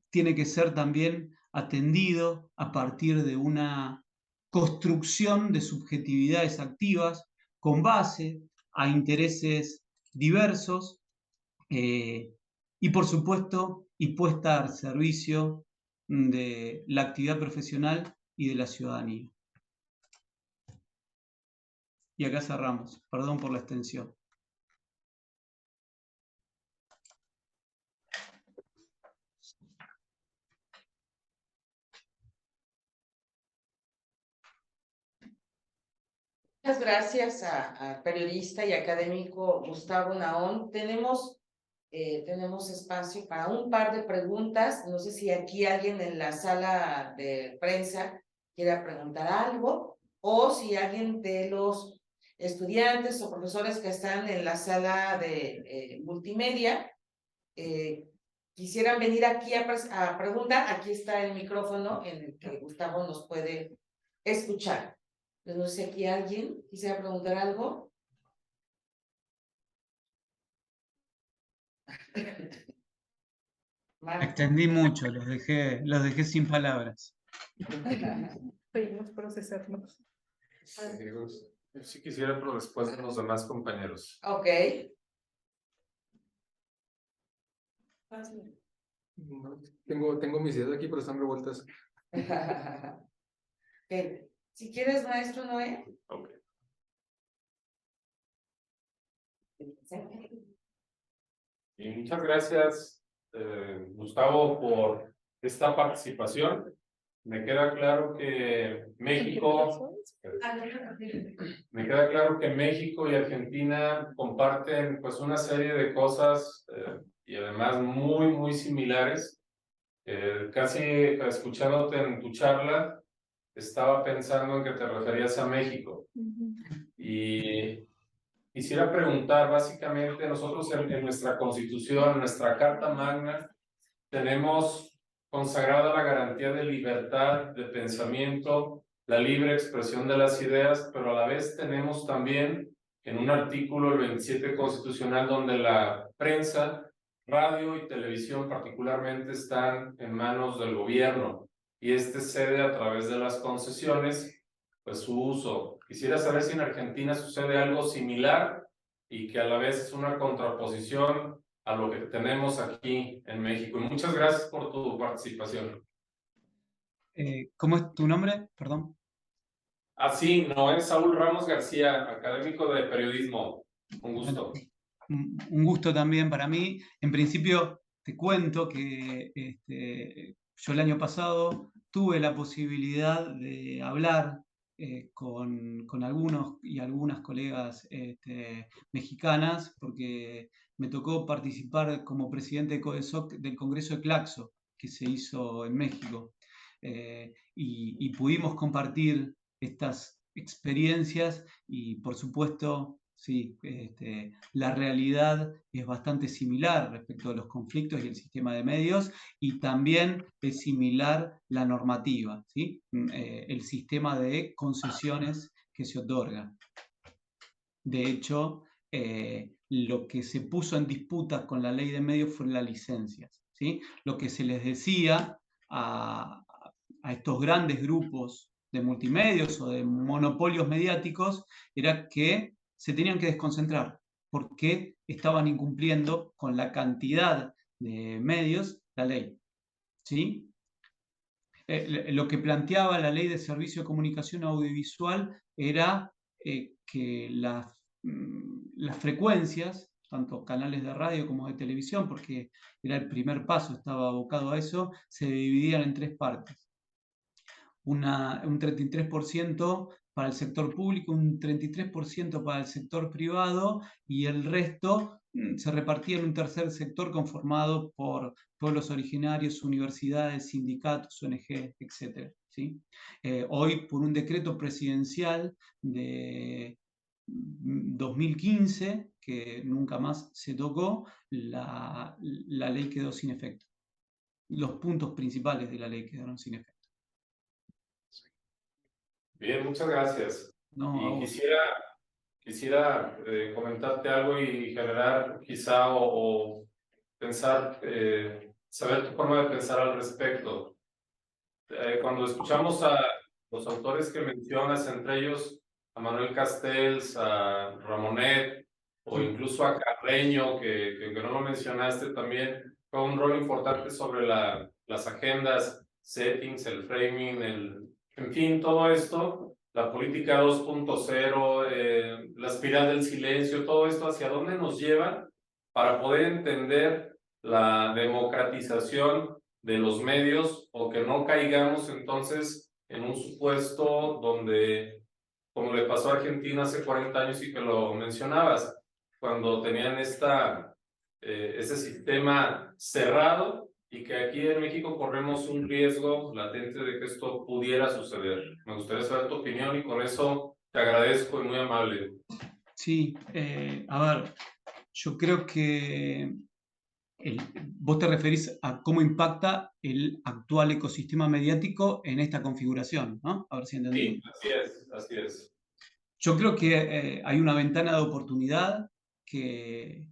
Tiene que ser también atendido a partir de una construcción de subjetividades activas con base a intereses diversos y por supuesto, y puesta al servicio de la actividad profesional y de la ciudadanía. Y acá cerramos. Perdón por la extensión. Muchas gracias al periodista y académico Gustavo Naón. Tenemos espacio para un par de preguntas. No sé si aquí alguien en la sala de prensa quiera preguntar algo o si alguien de los estudiantes o profesores que están en la sala de multimedia quisieran venir aquí a preguntar. Aquí está el micrófono en el que Gustavo nos puede escuchar. No sé si aquí alguien quisiera preguntar algo. Extendí mucho, los dejé sin palabras. Pedimos procesarlos. Sí quisiera, pero después de los demás compañeros. Ok. Tengo mis ideas aquí, pero están revueltas. Okay. Si quieres, maestro Noé. Ok. Y muchas gracias, Gustavo, por esta participación. Me queda claro que México y Argentina comparten pues una serie de cosas y además muy, muy similares. Casi escuchándote en tu charla, estaba pensando en que te referías a México. Y quisiera preguntar, básicamente, nosotros en nuestra Constitución, en nuestra Carta Magna, tenemos consagrada la garantía de libertad de pensamiento, la libre expresión de las ideas, pero a la vez tenemos también en un artículo, el 27 constitucional, donde la prensa, radio y televisión particularmente están en manos del gobierno y este cede a través de las concesiones pues su uso. Quisiera saber si en Argentina sucede algo similar y que a la vez es una contraposición a lo que tenemos aquí en México. Y muchas gracias por tu participación. ¿Cómo es tu nombre? Perdón. Así, Noé Saúl Ramos García, académico de periodismo. Un gusto. Un gusto también para mí. En principio, te cuento que yo el año pasado tuve la posibilidad de hablar con algunos y algunas colegas mexicanas, porque me tocó participar como presidente de CODESOC del Congreso de Claxo, que se hizo en México. Y pudimos compartir estas experiencias y, por supuesto, sí, la realidad es bastante similar respecto a los conflictos y el sistema de medios, y también es similar la normativa, ¿sí? El sistema de concesiones que se otorga. De hecho, lo que se puso en disputa con la ley de medios fueron las licencias, ¿sí? Lo que se les decía a estos grandes grupos de multimedios o de monopolios mediáticos era que se tenían que desconcentrar porque estaban incumpliendo con la cantidad de medios la ley, ¿sí? Lo que planteaba la ley de servicio de comunicación audiovisual era que las frecuencias, tanto canales de radio como de televisión, porque era el primer paso, estaba abocado a eso, se dividían en tres partes. Un 33% para el sector público, un 33% para el sector privado y el resto se repartía en un tercer sector conformado por pueblos originarios, universidades, sindicatos, ONG, etc. ¿Sí? Hoy, por un decreto presidencial de 2015, que nunca más se tocó, la ley quedó sin efecto. Los puntos principales de la ley quedaron sin efecto. Bien, muchas gracias. No, Y quisiera comentarte algo y generar quizá o pensar, saber tu forma de pensar al respecto. Cuando escuchamos a los autores que mencionas, entre ellos a Manuel Castells, a Ramonet o incluso a Carreño, que no lo mencionaste también, fue un rol importante sobre las agendas, settings, el framing, en fin, todo esto, la política 2.0, la espiral del silencio, todo esto, ¿hacia dónde nos lleva para poder entender la democratización de los medios o que no caigamos entonces en un supuesto donde, como le pasó a Argentina hace 40 años y que lo mencionabas, cuando tenían ese sistema cerrado y que aquí en México corremos un riesgo latente de que esto pudiera suceder? Me gustaría saber tu opinión y con eso te agradezco y muy amable. Sí, a ver, yo creo que vos te referís a cómo impacta el actual ecosistema mediático en esta configuración, ¿no? A ver si entendí. Sí, así es, así es. Yo creo que hay una ventana de oportunidad que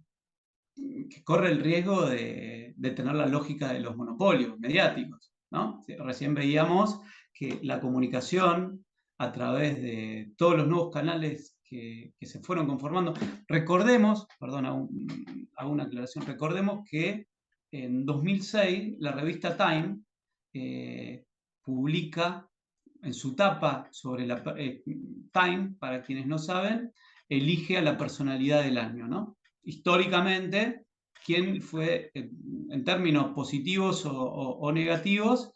corre el riesgo de tener la lógica de los monopolios mediáticos, ¿no? Recién veíamos que la comunicación a través de todos los nuevos canales que se fueron conformando. Recordemos, perdón, hago una aclaración, recordemos que en 2006 la revista Time publica en su tapa sobre la Time, para quienes no saben, elige a la personalidad del año, ¿no? Históricamente, quién fue, en términos positivos o negativos,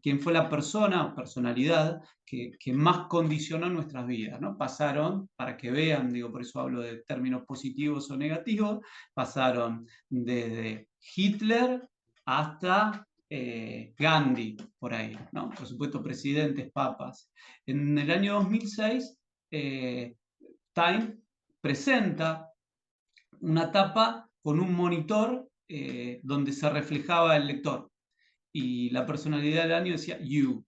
quién fue la persona o personalidad que más condicionó nuestras vidas, ¿no? Pasaron, para que vean, digo, por eso hablo de términos positivos o negativos, pasaron desde Hitler hasta Gandhi, por ahí, ¿no? Por supuesto, presidentes, papas. En el año 2006, Time presenta una tapa con un monitor donde se reflejaba el lector. Y la personalidad del año decía You,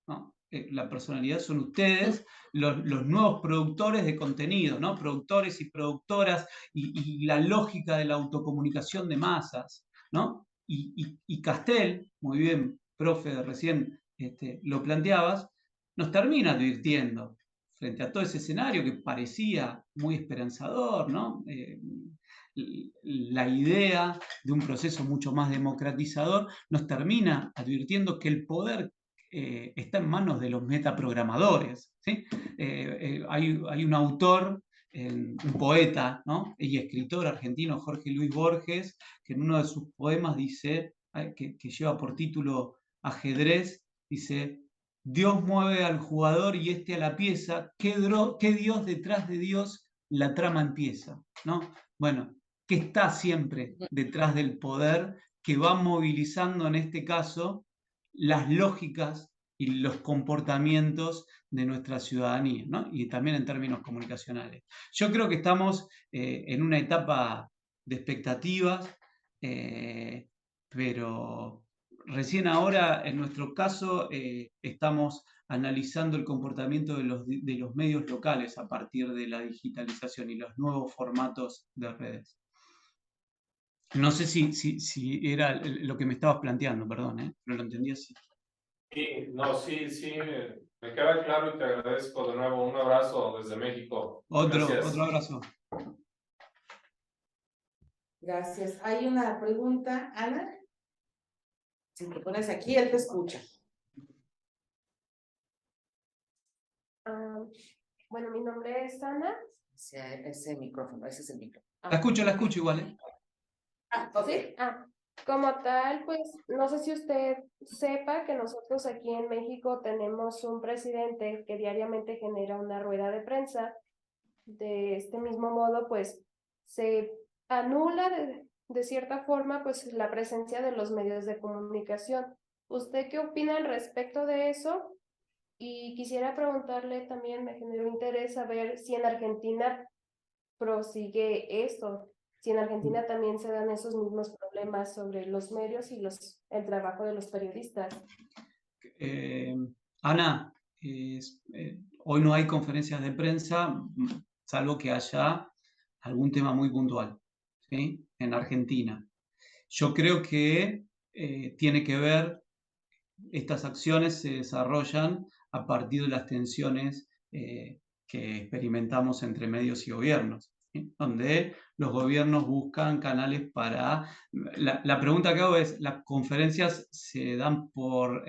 ¿no? La personalidad son ustedes, los nuevos productores de contenido, ¿no? Productores y productoras, y la lógica de la autocomunicación de masas, ¿no? Y Castel, muy bien, profe, recién lo planteabas, nos termina advirtiendo frente a todo ese escenario que parecía muy esperanzador, ¿no? La idea de un proceso mucho más democratizador nos termina advirtiendo que el poder está en manos de los metaprogramadores, ¿sí? Hay un autor, un poeta, ¿no? Y escritor argentino, Jorge Luis Borges, que en uno de sus poemas dice, que lleva por título Ajedrez, dice: Dios mueve al jugador y este a la pieza, ¿qué Dios detrás de Dios la trama empieza? ¿No? Bueno, ¿qué está siempre detrás del poder que va movilizando en este caso las lógicas y los comportamientos de nuestra ciudadanía, ¿no? Y también en términos comunicacionales? Yo creo que estamos en una etapa de expectativas, pero recién ahora, en nuestro caso, estamos analizando el comportamiento de los medios locales a partir de la digitalización y los nuevos formatos de redes. No sé si era lo que me estabas planteando, perdón, pero lo entendí así. Sí, no, sí, Me queda claro y te agradezco de nuevo. Un abrazo desde México. Gracias. Otro abrazo. Gracias. Hay una pregunta, Ana. Si te pones aquí, él te escucha. Bueno, mi nombre es Ana. Ese micrófono, ese es el micrófono. La escucho igual, ¿eh? ¿Sí? Como tal, pues no sé si usted sepa que nosotros aquí en México tenemos un presidente que diariamente genera una rueda de prensa. De este mismo modo, pues se anula de cierta forma pues la presencia de los medios de comunicación. ¿Usted qué opina al respecto de eso? Y quisiera preguntarle también, me generó interés saber si en Argentina prosigue esto, si en Argentina también se dan esos mismos problemas sobre los medios y el trabajo de los periodistas. Ana, hoy no hay conferencias de prensa, salvo que haya algún tema muy puntual, ¿sí? En Argentina. Yo creo que tiene que ver, estas acciones se desarrollan a partir de las tensiones que experimentamos entre medios y gobiernos, ¿sí? Donde los gobiernos buscan canales para... La pregunta que hago es, ¿las conferencias se dan por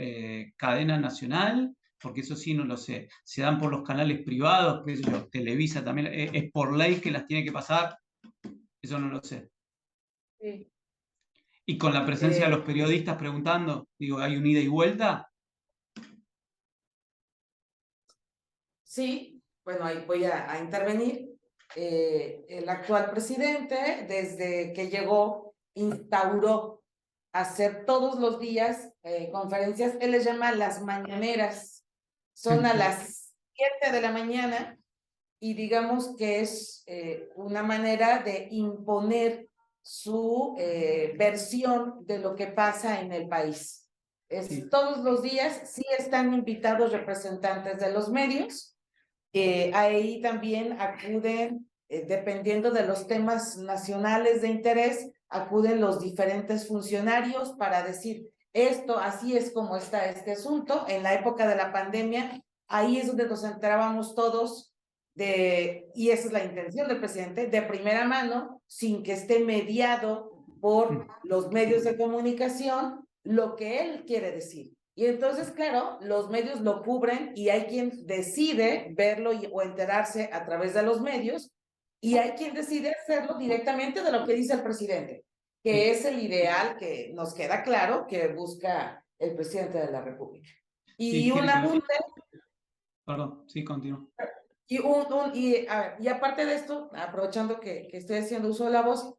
cadena nacional? Porque eso sí no lo sé. ¿Se dan por los canales privados? ¿Qué sé yo? Televisa también. ¿Es por ley que las tiene que pasar? Eso no lo sé. Sí. Y con la presencia de los periodistas preguntando, digo, ¿hay un ida y vuelta? Sí, bueno, ahí voy a intervenir. El actual presidente, desde que llegó, instauró hacer todos los días conferencias. Él les llama las mañaneras. Son a las 7 de la mañana y digamos que es una manera de imponer su versión de lo que pasa en el país. Sí. Todos los días sí están invitados representantes de los medios. Ahí también acuden, dependiendo de los temas nacionales de interés, acuden los diferentes funcionarios para decir, esto, así es como está este asunto. En la época de la pandemia, ahí es donde nos enterábamos todos y esa es la intención del presidente, de primera mano, sin que esté mediado por los medios de comunicación, lo que él quiere decir. Y entonces, claro, los medios lo cubren y hay quien decide verlo o enterarse a través de los medios y hay quien decide hacerlo directamente de lo que dice el presidente, que es el ideal que nos queda claro que busca el presidente de la República. Y Sí, un apunte. Perdón, sí, continúo. Y aparte de esto, aprovechando que estoy haciendo uso de la voz,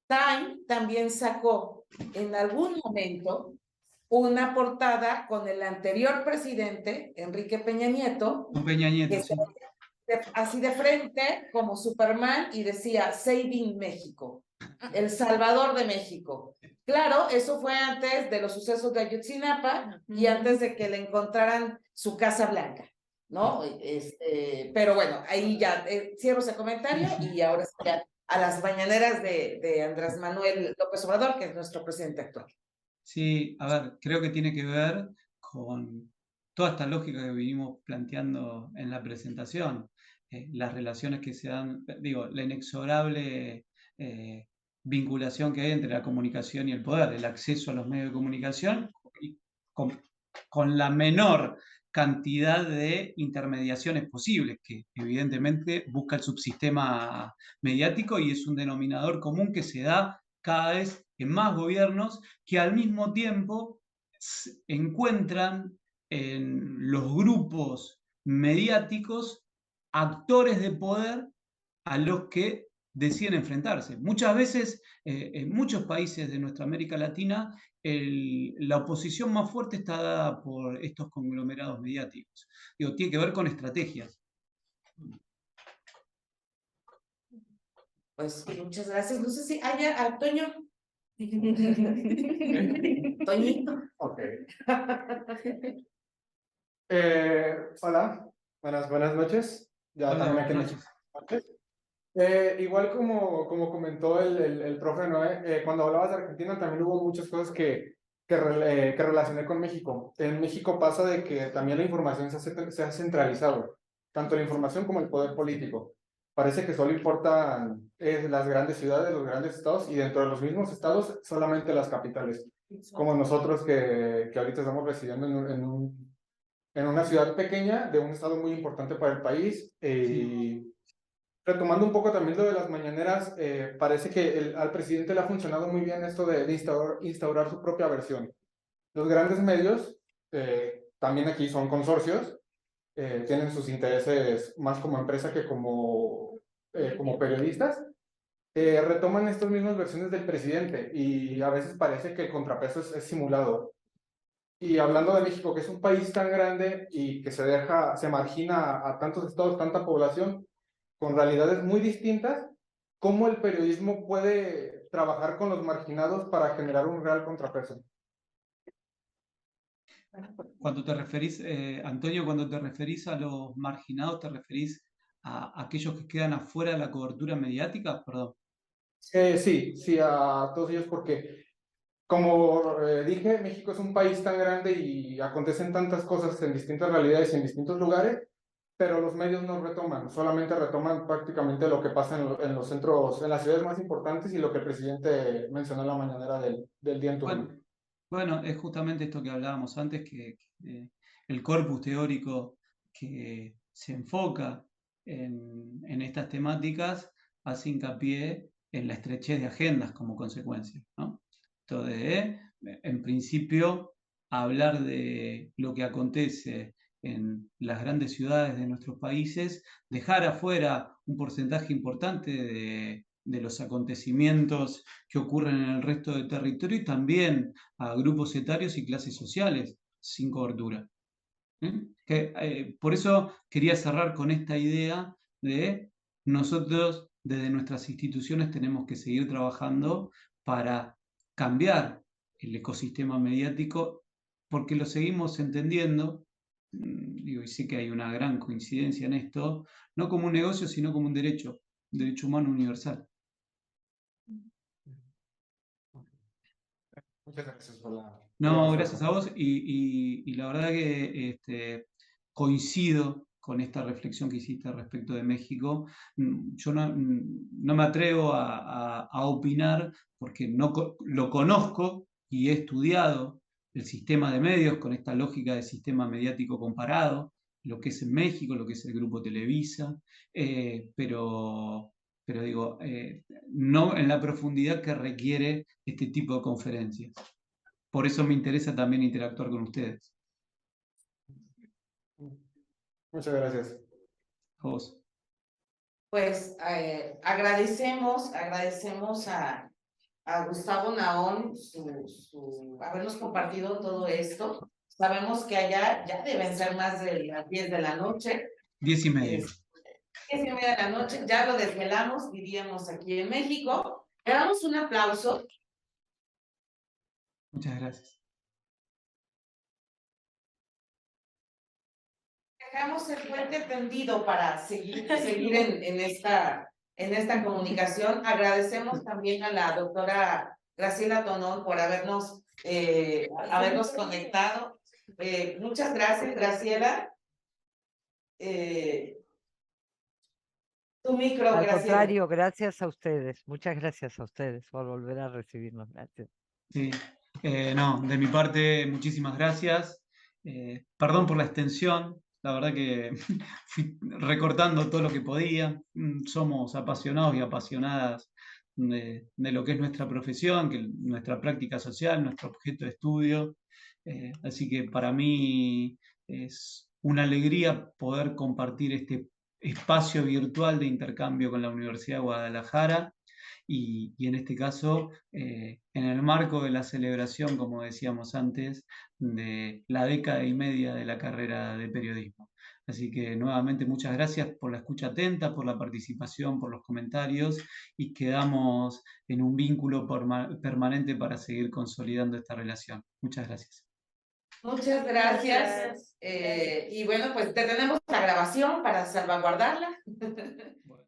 Time también sacó en algún momento una portada con el anterior presidente, Enrique Peña Nieto, Con Peña Nieto, que sí. así de frente, como Superman, y decía Saving México, el Salvador de México. Claro, eso fue antes de los sucesos de Ayotzinapa y antes de que le encontraran su Casa Blanca, ¿no? Pero bueno, ahí ya cierro ese comentario y ahora ya a las mañaneras de Andrés Manuel López Obrador, que es nuestro presidente actual. Sí, a ver, creo que tiene que ver con toda esta lógica que vinimos planteando en la presentación, las relaciones que se dan, digo, la inexorable vinculación que hay entre la comunicación y el poder, el acceso a los medios de comunicación y con la menor cantidad de intermediaciones posibles, que evidentemente busca el subsistema mediático y es un denominador común que se da cada vez en más gobiernos que al mismo tiempo encuentran en los grupos mediáticos actores de poder a los que deciden enfrentarse. Muchas veces, en muchos países de nuestra América Latina, la oposición más fuerte está dada por estos conglomerados mediáticos. Digo, tiene que ver con estrategias. Pues muchas gracias. No sé si haya Toño. Toñito. Ok. Hola, buenas noches. Ya Hola, también buenas aquí noches. igual como comentó el profe Noé, cuando hablabas de Argentina también hubo muchas cosas que que relacioné con México. En México pasa de que también la información se ha centralizado, tanto la información como el poder político. Parece que solo importan las grandes ciudades, los grandes estados, y dentro de los mismos estados solamente las capitales. Como nosotros que ahorita estamos residiendo en una ciudad pequeña de un estado muy importante para el país. Retomando un poco también lo de las mañaneras, parece que al presidente le ha funcionado muy bien esto de instaurar su propia versión. Los grandes medios, también aquí son consorcios, tienen sus intereses más como empresa que como periodistas, retoman estas mismas versiones del presidente y a veces parece que el contrapeso es simulado. Y hablando de México, que es un país tan grande y que se margina a tantos estados, tanta población, con realidades muy distintas, ¿cómo el periodismo puede trabajar con los marginados para generar un real contrapeso? Cuando te referís, Antonio, cuando te referís a los marginados, ¿te referís a aquellos que quedan afuera de la cobertura mediática? Perdón. Sí, a todos ellos, porque como dije, México es un país tan grande y acontecen tantas cosas en distintas realidades y en distintos lugares, pero los medios no retoman, solamente retoman prácticamente lo que pasa en los centros, en las ciudades más importantes y lo que el presidente mencionó en la mañanera del día en turno. Bueno, es justamente esto que hablábamos antes, que el corpus teórico que se enfoca en estas temáticas hace hincapié en la estrechez de agendas como consecuencia, ¿no? Entonces, en principio, hablar de lo que acontece en las grandes ciudades de nuestros países, dejar afuera un porcentaje importante de los acontecimientos que ocurren en el resto del territorio y también a grupos etarios y clases sociales sin cobertura. Por eso quería cerrar con esta idea de nosotros desde nuestras instituciones tenemos que seguir trabajando para cambiar el ecosistema mediático porque lo seguimos entendiendo, digo, y sé que hay una gran coincidencia en esto, no como un negocio, sino como un derecho humano universal. Muchas gracias por la... No, gracias a vos y la verdad que coincido con esta reflexión que hiciste respecto de México. Yo no me atrevo a opinar porque lo conozco y he estudiado el sistema de medios con esta lógica de sistema mediático comparado, lo que es en México, lo que es el Grupo Televisa, pero digo, no en la profundidad que requiere este tipo de conferencias. Por eso me interesa también interactuar con ustedes. Muchas gracias. A vos. Pues agradecemos a Gustavo Naón habernos compartido todo esto. Sabemos que allá ya deben ser más de las 10 de la noche. 10:30. 10:30 de la noche, ya lo desvelamos, diríamos aquí en México. Le damos un aplauso. Muchas gracias. Dejamos el puente tendido para seguir en esta comunicación. Agradecemos también a la doctora Graciela Tonón por habernos conectado. Muchas gracias, Graciela. Tu micro, Al Graciela. contrario, gracias a ustedes. Muchas gracias a ustedes por volver a recibirnos. Gracias. Sí. No, de mi parte, muchísimas gracias. Perdón por la extensión. La verdad que fui recortando todo lo que podía. Somos apasionados y apasionadas de lo que es nuestra profesión, nuestra práctica social, nuestro objeto de estudio. Así que para mí es una alegría poder compartir este espacio virtual de intercambio con la Universidad de Guadalajara y en este caso en el marco de la celebración, como decíamos antes, de la década y media de la carrera de periodismo. Así que nuevamente muchas gracias por la escucha atenta, por la participación, por los comentarios y quedamos en un vínculo permanente para seguir consolidando esta relación. Muchas gracias. Muchas gracias. Y bueno, pues tenemos la grabación para salvaguardarla.